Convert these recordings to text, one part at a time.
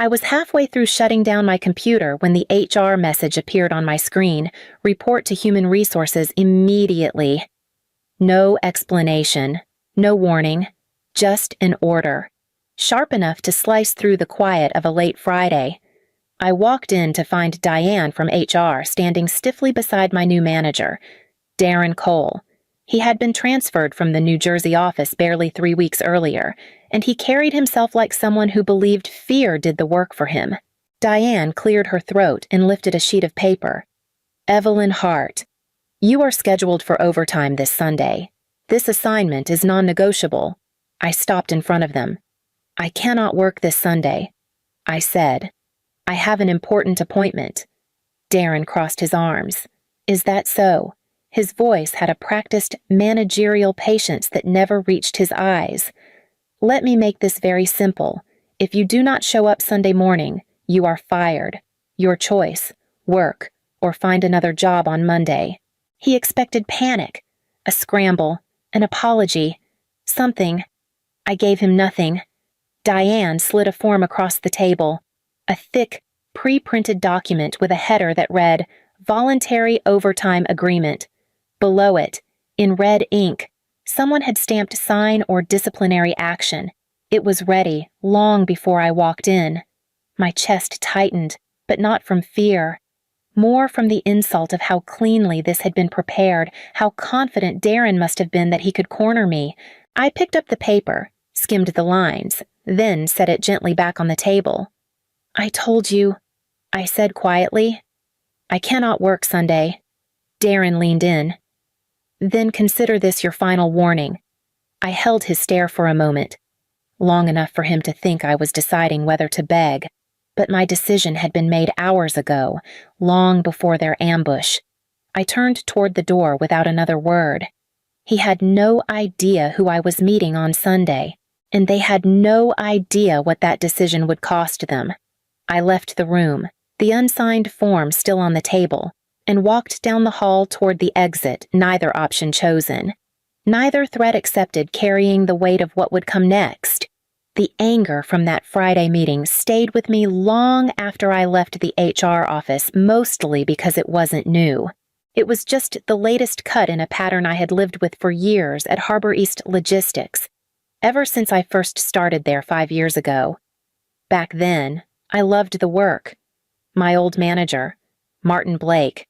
I was halfway through shutting down my computer when the HR message appeared on my screen. Report to Human Resources immediately. No explanation, no warning, just an order. Sharp enough to slice through the quiet of a late Friday. I walked in to find Diane from HR standing stiffly beside my new manager, Darren Cole. He had been transferred from the New Jersey office barely 3 weeks earlier, and he carried himself like someone who believed fear did the work for him. Diane cleared her throat and lifted a sheet of paper. Evelyn Hart, you are scheduled for overtime this Sunday. This assignment is non-negotiable. I stopped in front of them. I cannot work this Sunday. I said, I have an important appointment. Darren crossed his arms. Is that so? His voice had a practiced managerial patience that never reached his eyes. Let me make this very simple. If you do not show up Sunday morning, you are fired. Your choice, work, or find another job on Monday. He expected panic, a scramble, an apology, something. I gave him nothing. Diane slid a form across the table, a thick, pre-printed document with a header that read, Voluntary Overtime Agreement. Below it, in red ink, someone had stamped sign or disciplinary action. It was ready, long before I walked in. My chest tightened, but not from fear. More from the insult of how cleanly this had been prepared, how confident Darren must have been that he could corner me. I picked up the paper, skimmed the lines, then set it gently back on the table. I told you, I said quietly. I cannot work Sunday. Darren leaned in. Then consider this your final warning. I held his stare for a moment, long enough for him to think I was deciding whether to beg, but my decision had been made hours ago, long before their ambush. I turned toward the door without another word. He had no idea who I was meeting on Sunday, and they had no idea what that decision would cost them. I left the room, the unsigned form still on the table, and walked down the hall toward the exit, neither option chosen. Neither threat accepted, carrying the weight of what would come next. The anger from that Friday meeting stayed with me long after I left the HR office, mostly because it wasn't new. It was just the latest cut in a pattern I had lived with for years at Harbor East Logistics, ever since I first started there 5 years ago. Back then, I loved the work. My old manager, Martin Blake,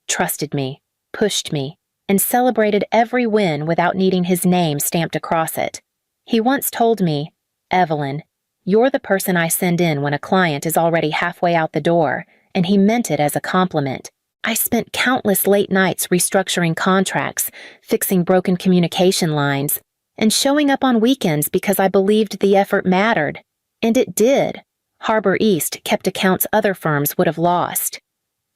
trusted me, pushed me, and celebrated every win without needing his name stamped across it. He once told me, Evelyn, you're the person I send in when a client is already halfway out the door, and he meant it as a compliment. I spent countless late nights restructuring contracts, fixing broken communication lines, and showing up on weekends because I believed the effort mattered. And it did. Harbor East kept accounts other firms would have lost.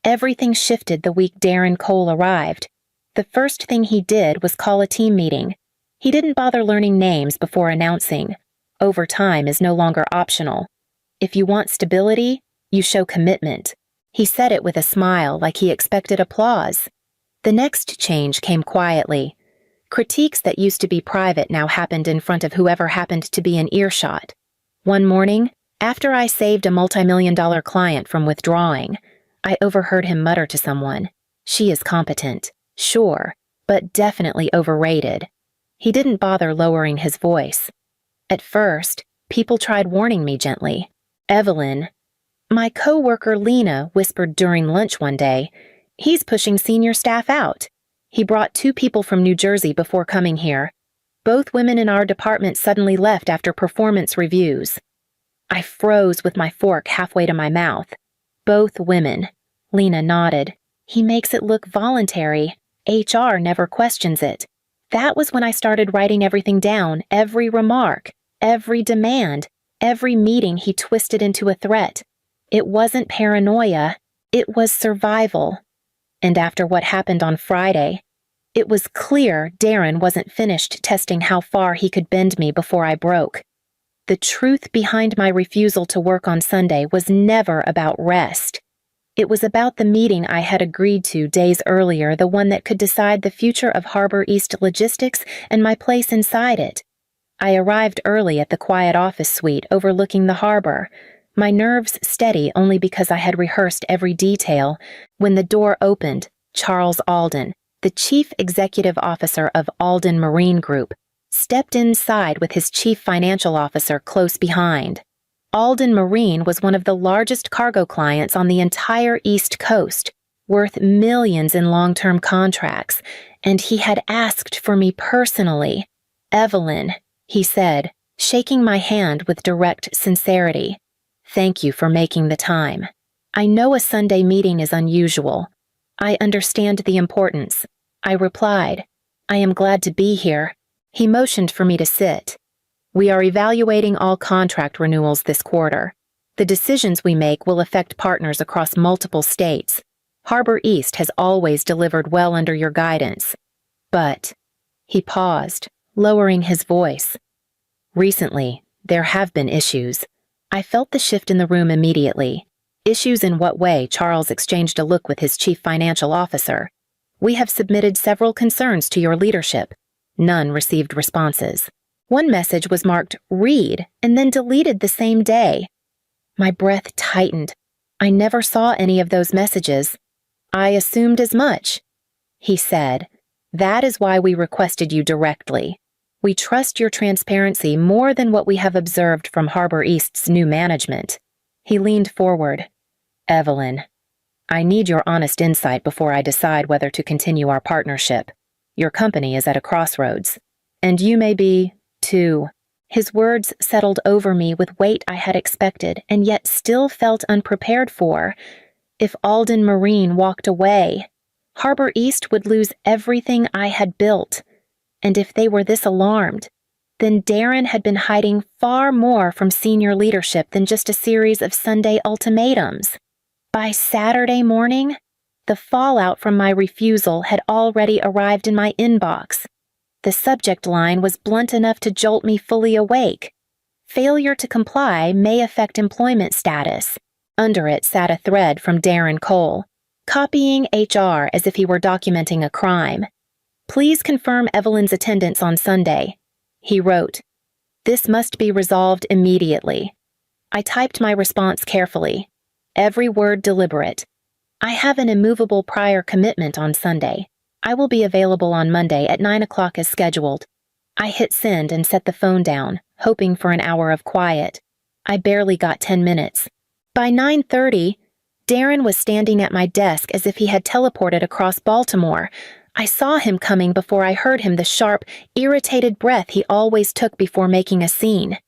Everything shifted the week Darren Cole arrived. The first thing he did was call a team meeting. He didn't bother learning names before announcing, overtime is no longer optional. If you want stability, you show commitment. He said it with a smile like he expected applause. The next change came quietly. Critiques that used to be private now happened in front of whoever happened to be in earshot. One morning, after I saved a multi-million-dollar client from withdrawing, I overheard him mutter to someone, "She is competent, sure, but definitely overrated." He didn't bother lowering his voice. At first, people tried warning me gently. Evelyn, my co-worker Lena whispered during lunch one day, "He's pushing senior staff out. He brought 2 people from New Jersey before coming here. Both women in our department suddenly left after performance reviews." I froze with my fork halfway to my mouth. Both women. Lena nodded. He makes it look voluntary. HR never questions it. That was when I started writing everything down, every remark, every demand, every meeting he twisted into a threat. It wasn't paranoia, it was survival. And after what happened on Friday, it was clear Darren wasn't finished testing how far he could bend me before I broke. The truth behind my refusal to work on Sunday was never about rest. It was about the meeting I had agreed to days earlier, the one that could decide the future of Harbor East Logistics and my place inside it. I arrived early at the quiet office suite overlooking the harbor. my nerves steady only because I had rehearsed every detail. When the door opened, Charles Alden, the chief executive officer of Alden Marine Group, stepped inside with his chief financial officer close behind. Alden Marine was one of the largest cargo clients on the entire East Coast, worth millions in long-term contracts, and he had asked for me personally. "Evelyn," he said, shaking my hand with direct sincerity. "Thank you for making the time. I know a Sunday meeting is unusual. I understand the importance." I replied, "I am glad to be here." He motioned for me to sit. "We are evaluating all contract renewals this quarter. The decisions we make will affect partners across multiple states. Harbor East has always delivered well under your guidance. But," he paused, lowering his voice, "recently, there have been issues." I felt the shift in the room immediately. "Issues in what way?" Charles exchanged a look with his chief financial officer. "We have submitted several concerns to your leadership. None received responses. One message was marked read and then deleted the same day." My breath tightened. "I never saw any of those messages." "I assumed as much," he said. "That is why we requested you directly. We trust your transparency more than what we have observed from Harbor East's new management." He leaned forward. "Evelyn, I need your honest insight before I decide whether to continue our partnership. Your company is at a crossroads, and you may be, too." His words settled over me with weight I had expected and yet still felt unprepared for. If Alden Marine walked away, Harbor East would lose everything I had built. And if they were this alarmed, then Darren had been hiding far more from senior leadership than just a series of Sunday ultimatums. By Saturday morning, the fallout from my refusal had already arrived in my inbox. The subject line was blunt enough to jolt me fully awake. "Failure to comply may affect employment status." Under it sat a thread from Darren Cole, copying HR as if he were documenting a crime. "Please confirm Evelyn's attendance on Sunday," he wrote. "This must be resolved immediately." I typed my response carefully, every word deliberate. "I have an immovable prior commitment on Sunday. I will be available on Monday at 9 o'clock as scheduled." I hit send and set the phone down, hoping for an hour of quiet. I barely got 10 minutes. By 9:30, Darren was standing at my desk as if he had teleported across Baltimore. I saw him coming before I heard him, the sharp, irritated breath he always took before making a scene.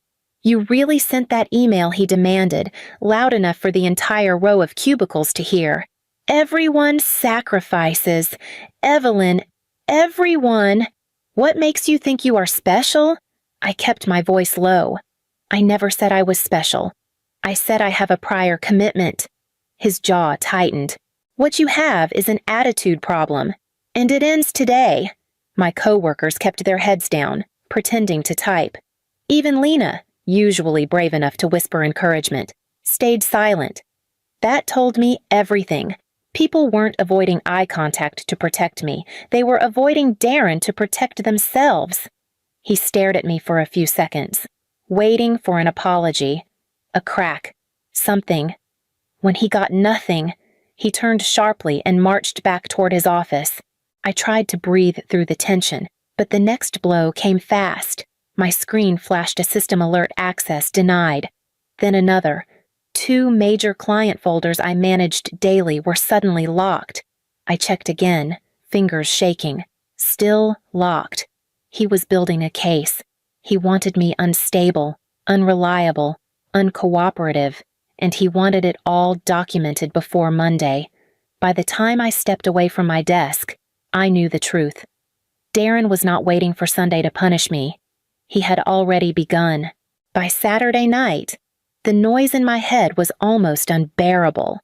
"You really sent that email?" he demanded, loud enough for the entire row of cubicles to hear. "Everyone sacrifices. Evelyn, everyone. What makes you think you are special?" I kept my voice low. "I never said I was special. I said I have a prior commitment." His jaw tightened. "What you have is an attitude problem, and it ends today." My coworkers kept their heads down, pretending to type. Even Lena, usually brave enough to whisper encouragement, stayed silent. That told me everything. People weren't avoiding eye contact to protect me. They were avoiding Darren to protect themselves. He stared at me for a few seconds, waiting for an apology. A crack. Something. When he got nothing, he turned sharply and marched back toward his office. I tried to breathe through the tension, but the next blow came fast. My screen flashed a system alert access denied. Then another. 2 major client folders I managed daily were suddenly locked. I checked again, fingers shaking. Still locked. He was building a case. He wanted me unstable, unreliable, uncooperative, and he wanted it all documented before Monday. By the time I stepped away from my desk, I knew the truth. Darren was not waiting for Sunday to punish me. He had already begun. By Saturday night, the noise in my head was almost unbearable.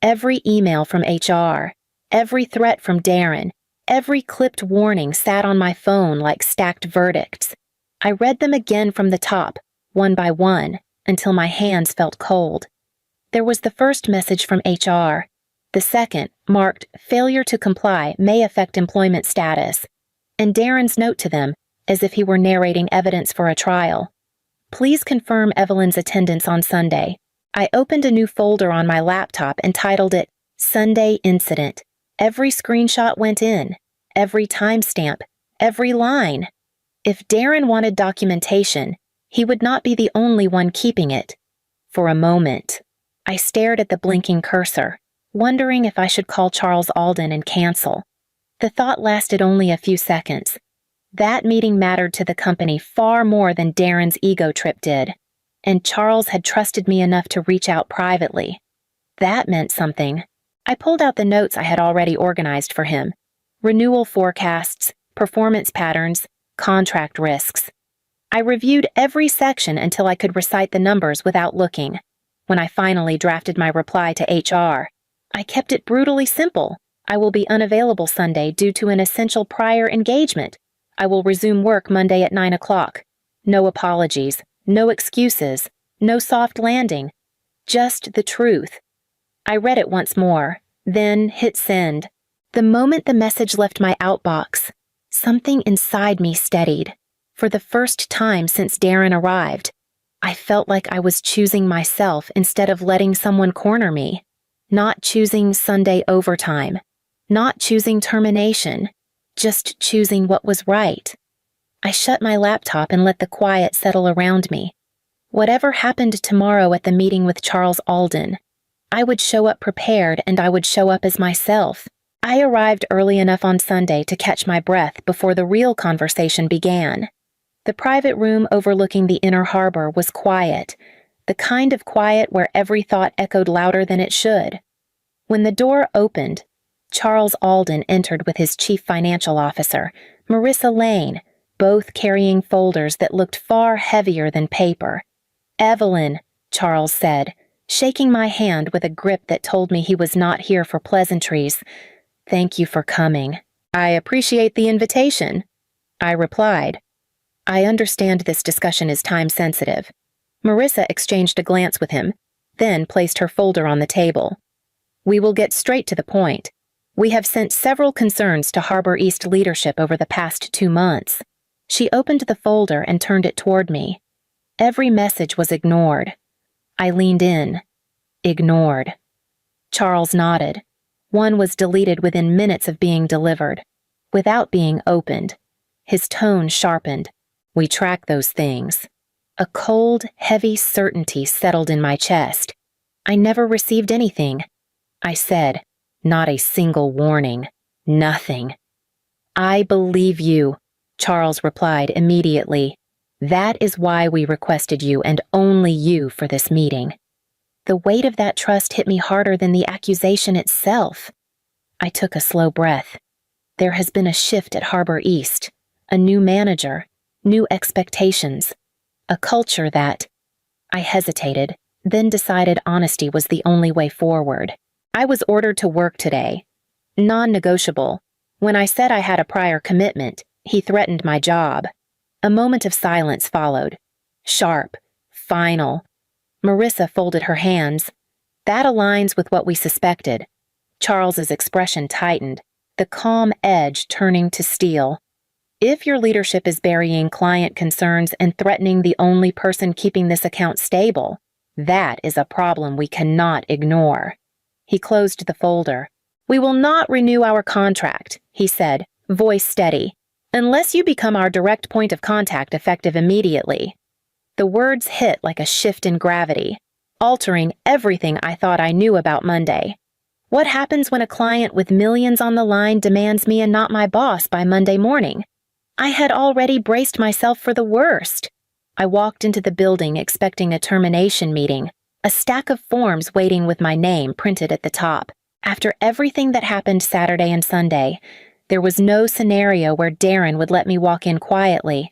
Every email from HR, every threat from Darren, every clipped warning sat on my phone like stacked verdicts. I read them again from the top, one by one, until my hands felt cold. There was the first message from HR. The second, marked "Failure to comply may affect employment status," and Darren's note to them, as if he were narrating evidence for a trial. "Please confirm Evelyn's attendance on Sunday." I opened a new folder on my laptop and titled it Sunday Incident. Every screenshot went in, every timestamp, every line. If Darren wanted documentation, he would not be the only one keeping it. For a moment, I stared at the blinking cursor, wondering if I should call Charles Alden and cancel. The thought lasted only a few seconds. That meeting mattered to the company far more than Darren's ego trip did, and Charles had trusted me enough to reach out privately. That meant something. I pulled out the notes I had already organized for him. Renewal forecasts, performance patterns, contract risks. I reviewed every section until I could recite the numbers without looking. When I finally drafted my reply to HR, I kept it brutally simple. I will be unavailable Sunday due to an essential prior engagement. I will resume work Monday at 9 o'clock. No apologies, no excuses, no soft landing. Just the truth. I read it once more, then hit send. The moment the message left my outbox, something inside me steadied. For the first time since Darren arrived, I felt like I was choosing myself instead of letting someone corner me. Not choosing Sunday overtime. Not choosing termination. Just choosing what was right. I shut my laptop and let the quiet settle around me. Whatever happened tomorrow at the meeting with Charles Alden, I would show up prepared and I would show up as myself. I arrived early enough on Sunday to catch my breath before the real conversation began. The private room overlooking the inner harbor was quiet, the kind of quiet where every thought echoed louder than it should. When the door opened, Charles Alden entered with his chief financial officer, Marissa Lane, both carrying folders that looked far heavier than paper. "Evelyn," Charles said, shaking my hand with a grip that told me he was not here for pleasantries. "Thank you for coming. I appreciate the invitation," I replied. "I understand this discussion is time-sensitive." Marissa exchanged a glance with him, then placed her folder on the table. "We will get straight to the point. We have sent several concerns to Harbor East leadership over the past 2 months." She opened the folder and turned it toward me. Every message was ignored. I leaned in. Ignored. Charles nodded. One was deleted within minutes of being delivered, without being opened. His tone sharpened. "We track those things." A cold, heavy certainty settled in my chest. "I never received anything," I said. "Not a single warning. Nothing." "I believe you," Charles replied immediately. "That is why we requested you and only you for this meeting." The weight of that trust hit me harder than the accusation itself. I took a slow breath. There has been a shift at Harbor East, a new manager, new expectations, a culture that... I hesitated, then decided honesty was the only way forward. I was ordered to work today. Non-negotiable. When I said I had a prior commitment, he threatened my job. A moment of silence followed. Sharp. Final. Marissa folded her hands. "That aligns with what we suspected." Charles's expression tightened, the calm edge turning to steel. "If your leadership is burying client concerns and threatening the only person keeping this account stable, that is a problem we cannot ignore." He closed the folder. "We will not renew our contract," he said, voice steady, "unless you become our direct point of contact effective immediately." The words hit like a shift in gravity, altering everything I thought I knew about Monday. What happens when a client with millions on the line demands me and not my boss by Monday morning? I had already braced myself for the worst. I walked into the building expecting a termination meeting, a stack of forms waiting with my name printed at the top. After everything that happened Saturday and Sunday, there was no scenario where Darren would let me walk in quietly,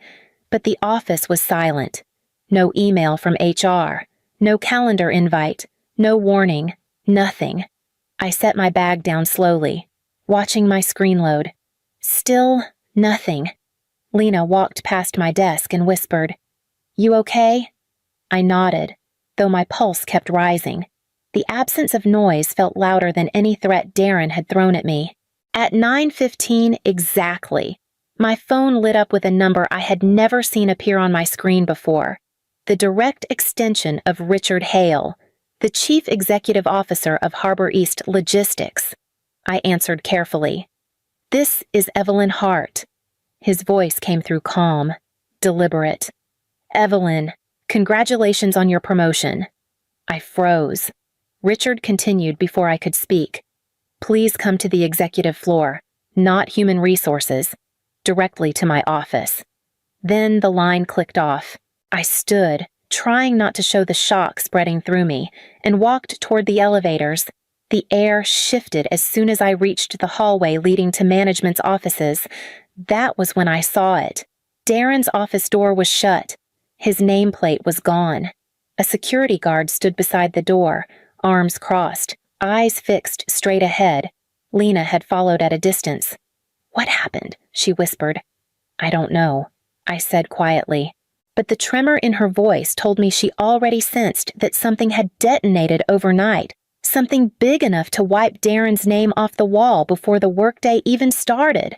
but the office was silent. No email from HR, no calendar invite, no warning, nothing. I set my bag down slowly, watching my screen load. Still nothing. Lena walked past my desk and whispered, "You okay?" I nodded, though my pulse kept rising. The absence of noise felt louder than any threat Darren had thrown at me. At 9:15 exactly, my phone lit up with a number I had never seen appear on my screen before. The direct extension of Richard Hale, The Chief Executive Officer of Harbor East Logistics, I answered carefully. This is Evelyn Hart. His voice came through calm, deliberate. Evelyn, congratulations on your promotion. I froze. Richard continued before I could speak. Please come to the executive floor, not human resources, directly to my office. Then the line clicked off. I stood, trying not to show the shock spreading through me, and walked toward the elevators. The air shifted as soon as I reached the hallway leading to management's offices. That was when I saw it. Darren's office door was shut. His nameplate was gone. A security guard stood beside the door, arms crossed, eyes fixed straight ahead. Lena had followed at a distance. "What happened?" she whispered. "I don't know," I said quietly. But the tremor in her voice told me she already sensed that something had detonated overnight, something big enough to wipe Darren's name off the wall before the workday even started.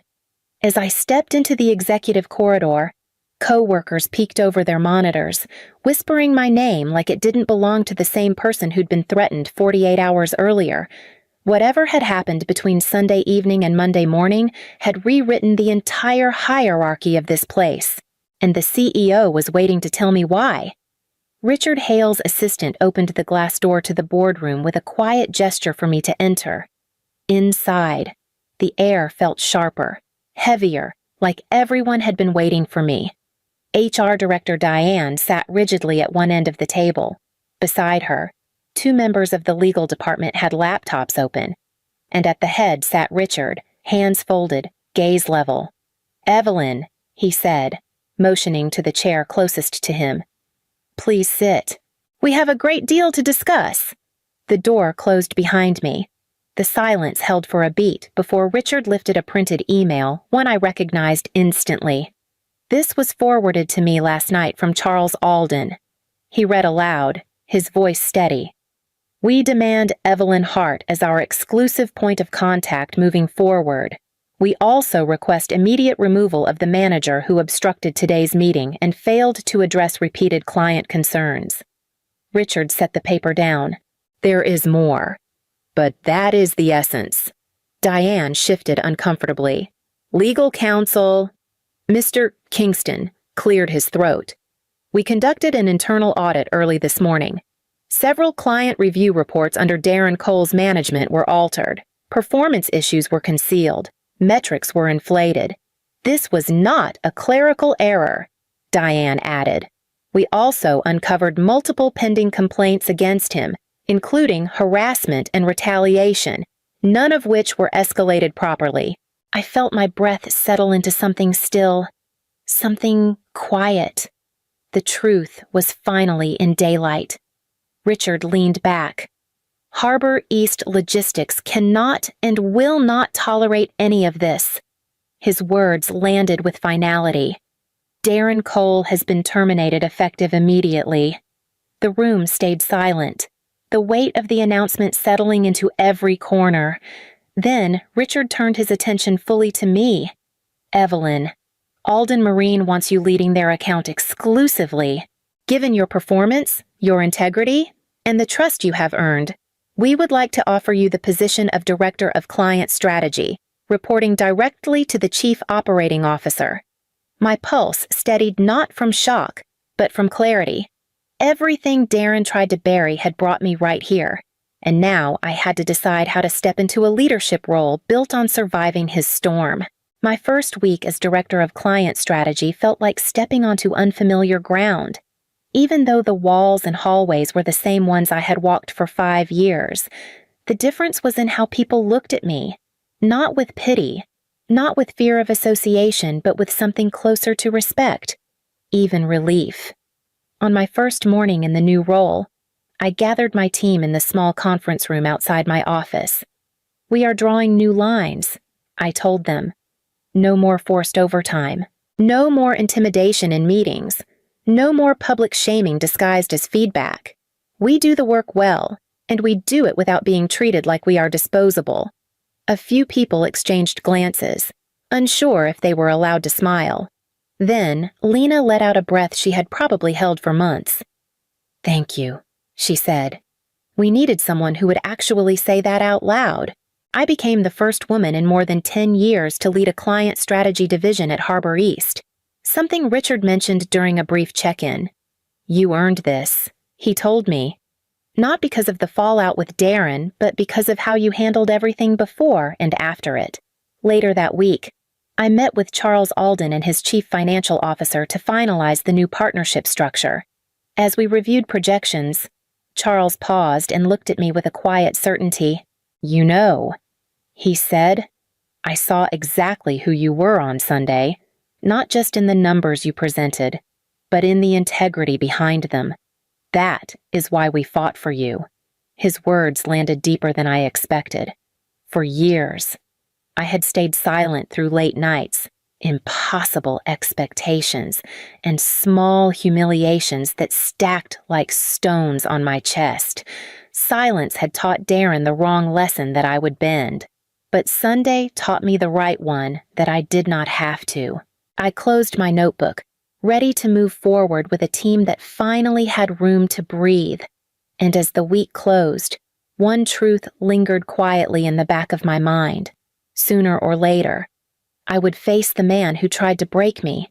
As I stepped into the executive corridor, co-workers peeked over their monitors, whispering my name like it didn't belong to the same person who'd been threatened 48 hours earlier. Whatever had happened between Sunday evening and Monday morning had rewritten the entire hierarchy of this place, and the CEO was waiting to tell me why. Richard Hale's assistant opened the glass door to the boardroom with a quiet gesture for me to enter. Inside, the air felt sharper, heavier, like everyone had been waiting for me. HR Director Diane sat rigidly at one end of the table. Beside her, 2 members of the legal department had laptops open, and at the head sat Richard, hands folded, gaze level. "Evelyn," he said, motioning to the chair closest to him. "Please sit. We have a great deal to discuss." The door closed behind me. The silence held for a beat before Richard lifted a printed email, one I recognized instantly. This was forwarded to me last night from Charles Alden. He read aloud, his voice steady. "We demand Evelyn Hart as our exclusive point of contact moving forward. We also request immediate removal of the manager who obstructed today's meeting and failed to address repeated client concerns." Richard set the paper down. "There is more. But that is the essence." Diane shifted uncomfortably. "Legal counsel..." Mr. Kingston cleared his throat. "We conducted an internal audit early this morning. Several client review reports under Darren Cole's management were altered. Performance issues were concealed. Metrics were inflated. This was not a clerical error," Diane added. "We also uncovered multiple pending complaints against him, including harassment and retaliation, none of which were escalated properly." I felt my breath settle into something still, something quiet. The truth was finally in daylight. Richard leaned back. "Harbor East Logistics cannot and will not tolerate any of this." His words landed with finality. "Darren Cole has been terminated effective immediately." The room stayed silent, the weight of the announcement settling into every corner. Then Richard turned his attention fully to me. "Evelyn, Alden Marine wants you leading their account exclusively. Given your performance, your integrity, and the trust you have earned, we would like to offer you the position of Director of Client Strategy, reporting directly to the Chief Operating Officer." My pulse steadied not from shock, but from clarity. Everything Darren tried to bury had brought me right here, and now I had to decide how to step into a leadership role built on surviving his storm. My first week as Director of Client Strategy felt like stepping onto unfamiliar ground. Even though the walls and hallways were the same ones I had walked for 5 years, the difference was in how people looked at me. Not with pity, not with fear of association, but with something closer to respect, even relief. On my first morning in the new role, I gathered my team in the small conference room outside my office. "We are drawing new lines," I told them. "No more forced overtime. No more intimidation in meetings. No more public shaming disguised as feedback. We do the work well, and we do it without being treated like we are disposable." A few people exchanged glances, unsure if they were allowed to smile. Then Lena let out a breath she had probably held for months. "Thank you," she said. We needed someone who would actually say that out loud. I became the first woman in more than 10 years to lead a client strategy division at Harbor East, something Richard mentioned during a brief check-in. "You earned this," he told me. Not because of the fallout with Darren, but because of how you handled everything before and after it. Later that week, I met with Charles Alden and his chief financial officer to finalize the new partnership structure. As we reviewed projections, Charles paused and looked at me with a quiet certainty. "You know," he said, "I saw exactly who you were on Sunday, not just in the numbers you presented, but in the integrity behind them. That is why we fought for you." His words landed deeper than I expected. For years, I had stayed silent through late nights, impossible expectations, and small humiliations that stacked like stones on my chest. Silence had taught Darren the wrong lesson that I would bend. But Sunday taught me the right one, that I did not have to. I closed my notebook, ready to move forward with a team that finally had room to breathe. And as the week closed, one truth lingered quietly in the back of my mind. Sooner or later, I would face the man who tried to break me.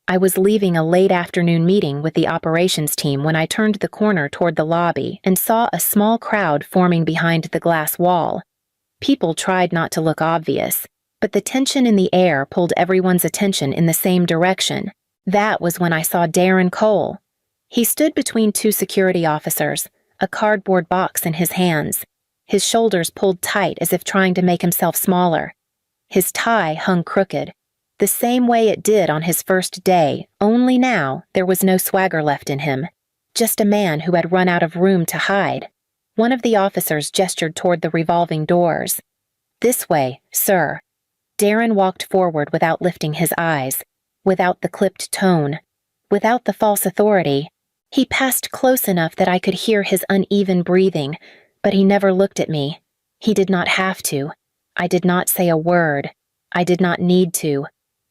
I was leaving a late afternoon meeting with the operations team when I turned the corner toward the lobby and saw a small crowd forming behind the glass wall. People tried not to look obvious, but the tension in the air pulled everyone's attention in the same direction. That was when I saw Darren Cole. He stood between two security officers, a cardboard box in his hands, his shoulders pulled tight as if trying to make himself smaller. His tie hung crooked, the same way it did on his first day, only now there was no swagger left in him, just a man who had run out of room to hide. One of the officers gestured toward the revolving doors. "This way, sir." Darren walked forward without lifting his eyes, without the clipped tone, without the false authority. He passed close enough that I could hear his uneven breathing, but he never looked at me. He did not have to. I did not say a word. I did not need to.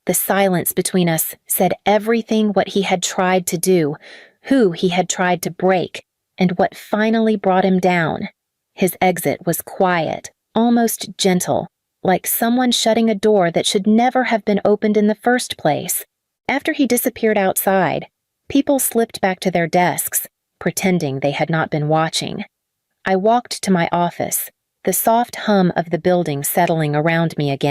The silence between us said everything what he had tried to do, who he had tried to break, and what finally brought him down. His exit was quiet, almost gentle, like someone shutting a door that should never have been opened in the first place. After he disappeared outside, people slipped back to their desks, pretending they had not been watching. I walked to my office, the soft hum of the building settling around me again.